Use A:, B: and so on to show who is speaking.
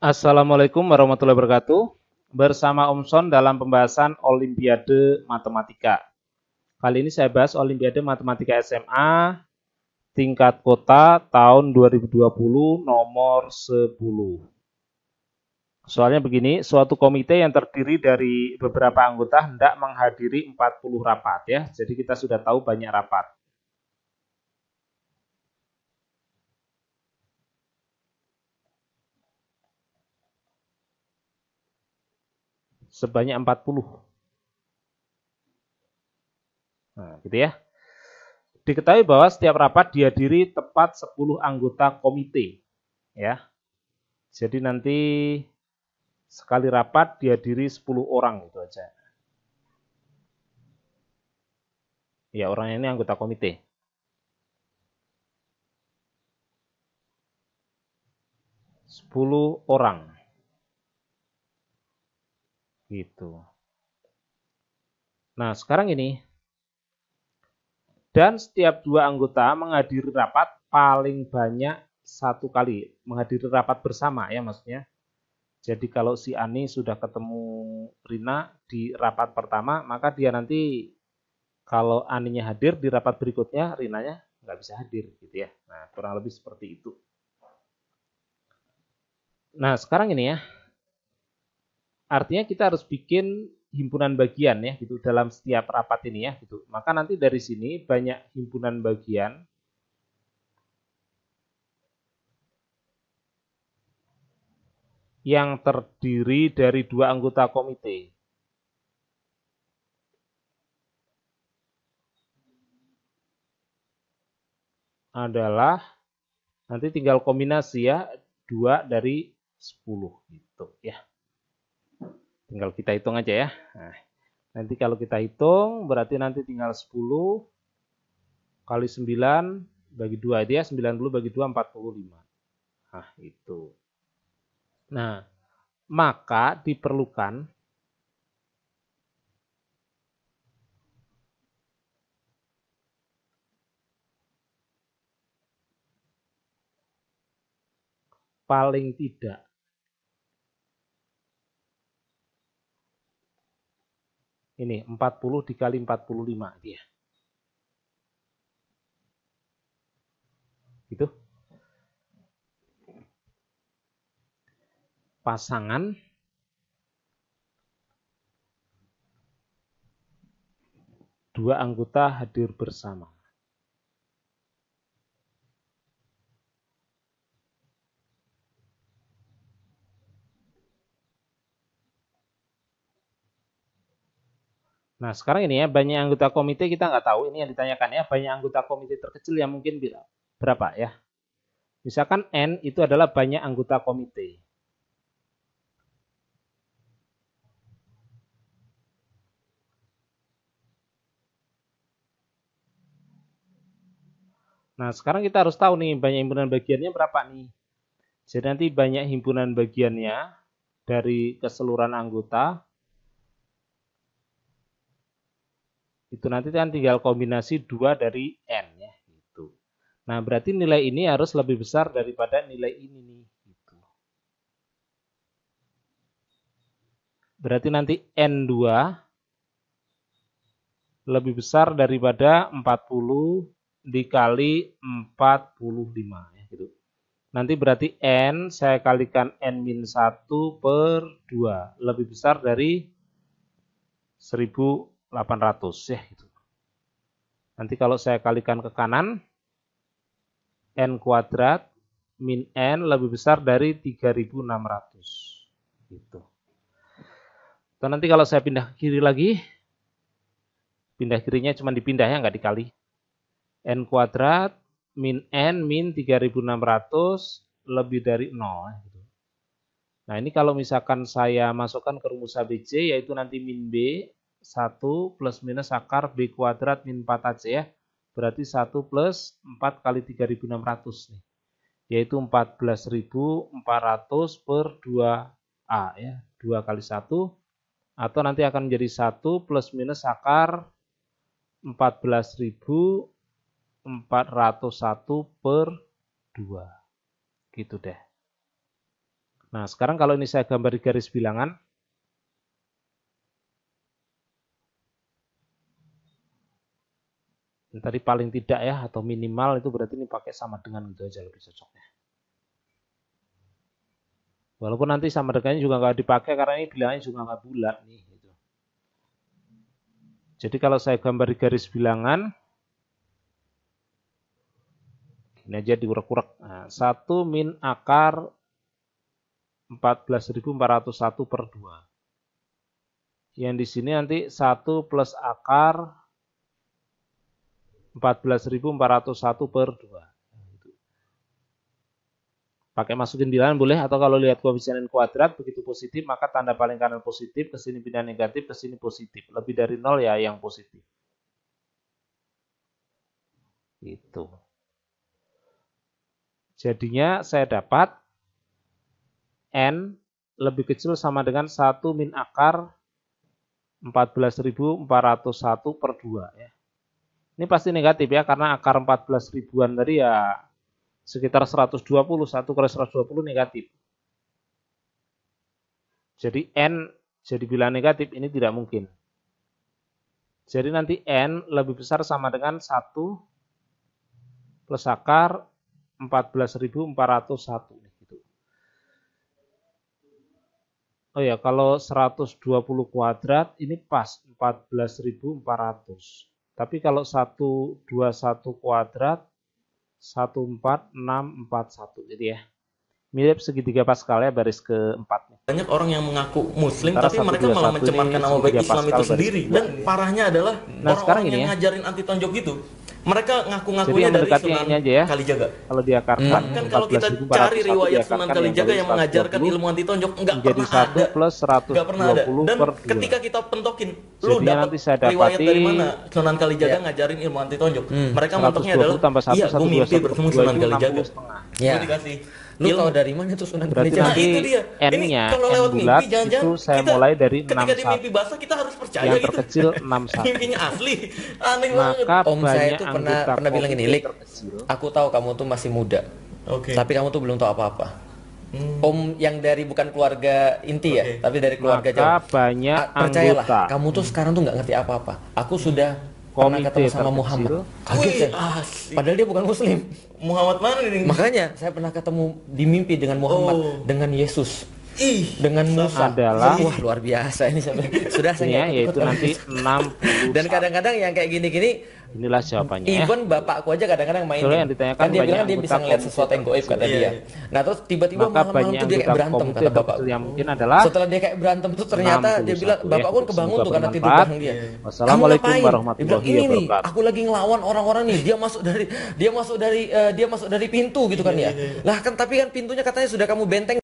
A: Assalamualaikum warahmatullahi wabarakatuh. Bersama Om Son dalam pembahasan Olimpiade Matematika. Kali ini saya bahas Olimpiade Matematika SMA tingkat kota tahun 2020 nomor 10. Soalnya begini, suatu komite yang terdiri dari beberapa anggota hendak menghadiri 40 rapat ya. Jadi kita sudah tahu banyak rapat. Sebanyak 40. Nah, gitu ya. Diketahui bahwa setiap rapat dihadiri tepat 10 anggota komite ya. Jadi nanti sekali rapat dihadiri 10 orang itu aja. Ya, orangnya ini anggota komite. 10 orang. Gitu. Nah, sekarang ini dan setiap dua anggota menghadiri rapat paling banyak satu kali. Menghadiri rapat bersama ya maksudnya. Jadi kalau si Ani sudah ketemu Rina di rapat pertama, maka dia nanti kalau Aninya hadir di rapat berikutnya, Rinanya nggak bisa hadir gitu ya. Nah, kurang lebih seperti itu. Nah, sekarang ini ya, artinya kita harus bikin himpunan bagian ya gitu dalam setiap rapat ini ya gitu. Maka nanti dari sini banyak himpunan bagian yang terdiri dari dua anggota komite. Adalah nanti tinggal kombinasi ya 2 dari 10 gitu ya. Tinggal kita hitung aja ya. Nah, nanti kalau kita hitung berarti nanti tinggal 10 kali 9 bagi 2 itu ya 90 bagi 2 45. Nah, itu. Nah, maka diperlukan paling tidak ini 40 dikali 45 dia. Gitu. Pasangan dua anggota hadir bersama. Nah, sekarang ini ya, banyak anggota komite kita nggak tahu, ini yang ditanyakan ya, banyak anggota komite terkecil yang mungkin berapa ya. Misalkan N itu adalah banyak anggota komite. Nah, sekarang kita harus tahu nih, banyak himpunan bagiannya berapa nih. Jadi nanti banyak himpunan bagiannya dari keseluruhan anggota, itu nanti kan tinggal kombinasi 2 dari N ya. Gitu. Nah, berarti nilai ini harus lebih besar daripada nilai ini nih. Gitu. Berarti nanti N2 lebih besar daripada 40 dikali 45 ya gitu. Nanti berarti N saya kalikan N-1 per 2 lebih besar dari 1800 ya gitu. Nanti kalau saya kalikan ke kanan N kuadrat min N lebih besar dari 3600 gitu. Atau nanti kalau saya pindah ke kiri lagi, pindah kirinya cuma dipindah ya nggak dikali. N kuadrat min N min 3600 lebih dari 0. Nah ini kalau misalkan saya masukkan ke rumus ABC yaitu nanti min B 1 plus minus akar B kuadrat min 4 AC ya. Berarti 1 plus 4 kali 3600 nih. Yaitu 14.400 per 2A ya. 2 kali 1 atau nanti akan menjadi 1 plus minus akar 14.401 per 2. Gitu deh. Nah, sekarang kalau ini saya gambar di garis bilangan, ini tadi paling tidak ya, atau minimal itu berarti ini pakai sama dengan gitu aja lebih cocoknya. Walaupun nanti sama dengannya juga nggak dipakai karena ini bilangnya juga nggak bulat nih. Gitu. Jadi kalau saya gambar di garis bilangan, ini aja diurek-urek. Nah, 1 min akar 14.401 per 2. Yang di sini nanti 1 plus akar 14.401 per 2. Pakai masukin bilangan boleh, atau kalau lihat koefisien n kuadrat begitu positif maka tanda paling kanan positif, ke sini pindah negatif, ke sini positif. Lebih dari 0 ya yang positif. Itu. Jadinya saya dapat n lebih kecil sama dengan 1 min akar 14.401 per 2 ya. Ini pasti negatif ya, karena akar 14 ribuan tadi ya sekitar 120, 1 kali 120 negatif. Jadi n jadi bilangan negatif, ini tidak mungkin. Jadi nanti n lebih besar sama dengan 1 plus akar 14.401. Gitu. Oh ya, kalau 120 kuadrat ini pas 14.400. Tapi kalau 121 kuadrat 14641. Jadi ya mirip segitiga Pascal ya, baris keempat.
B: Banyak orang yang mengaku muslim tapi mereka malah mencemarkan nama baik Islam itu sendiri. Dan parahnya adalah orang-orang yang ngajarin anti tonjok gitu. Mereka ngaku-ngakunya dari Sunan
A: ya,
B: Kalijaga.
A: Kalau diakarkan,
B: kan kalau kita cari riwayat Sunan Kalijaga yang mengajarkan ilmu anti tonjok enggak pernah ada.
A: Plus 120
B: enggak pernah ada. Dan ketika kita pentokin, lu dapat riwayat dari mana Sunan Kalijaga ngajarin ilmu anti tonjok? Mereka mentoknya adalah iya, gue mimpi bertemu Sunan Kalijaga.
C: Ya. Lu tahu dari mana itu Sunan Kalijaga?
A: Nah, itu dia. N-nya, kalau lewat mimpi, jangan-jangan itu saya mulai dari 61.
B: Ketika di mimpi basah kita harus percaya
A: yang
B: gitu.
A: terkecil 61.
B: Mimpinya asli. Aneh banget.
C: Om saya itu pernah bilang ini, Lik, aku tahu kamu tuh masih muda. Tapi kamu tuh belum tahu apa-apa. Om yang dari bukan keluarga inti ya, tapi dari keluarga jauh.
A: Banyak
C: percayalah,
A: anggota.
C: kamu tuh sekarang tuh nggak ngerti apa-apa. Aku sudah pernah ketemu sama Muhammad. Kaget ya. Padahal dia bukan muslim.
B: Muhammad mana ini?
C: Makanya saya pernah ketemu di mimpi dengan Muhammad, dengan Yesus, dengan Musa.
A: Adalah
C: wah luar biasa ini sudah saya
A: yaitu nanti 60.
C: Dan kadang-kadang yang kayak gini-gini,
A: inilah jawabannya.
C: Even bapakku aja kadang-kadang main.
A: Yang ditanyakan
C: kan dia bilang dia bisa ngeliat sesuatu yang goib kata dia. Nah terus tiba-tiba malam-malam tuh dia kayak berantem kata bapakku.
A: Yang mungkin adalah
C: setelah dia kayak berantem tuh ternyata dia bilang bapakku kan kebangun tuh karena tidur bareng dia.
A: Wassalamualaikum warahmatullahi
C: wabarakatuh. Aku lagi ngelawan orang-orang nih. Dia masuk dari pintu gitu kan ya. Lah kan tapi kan pintunya katanya sudah kamu benteng.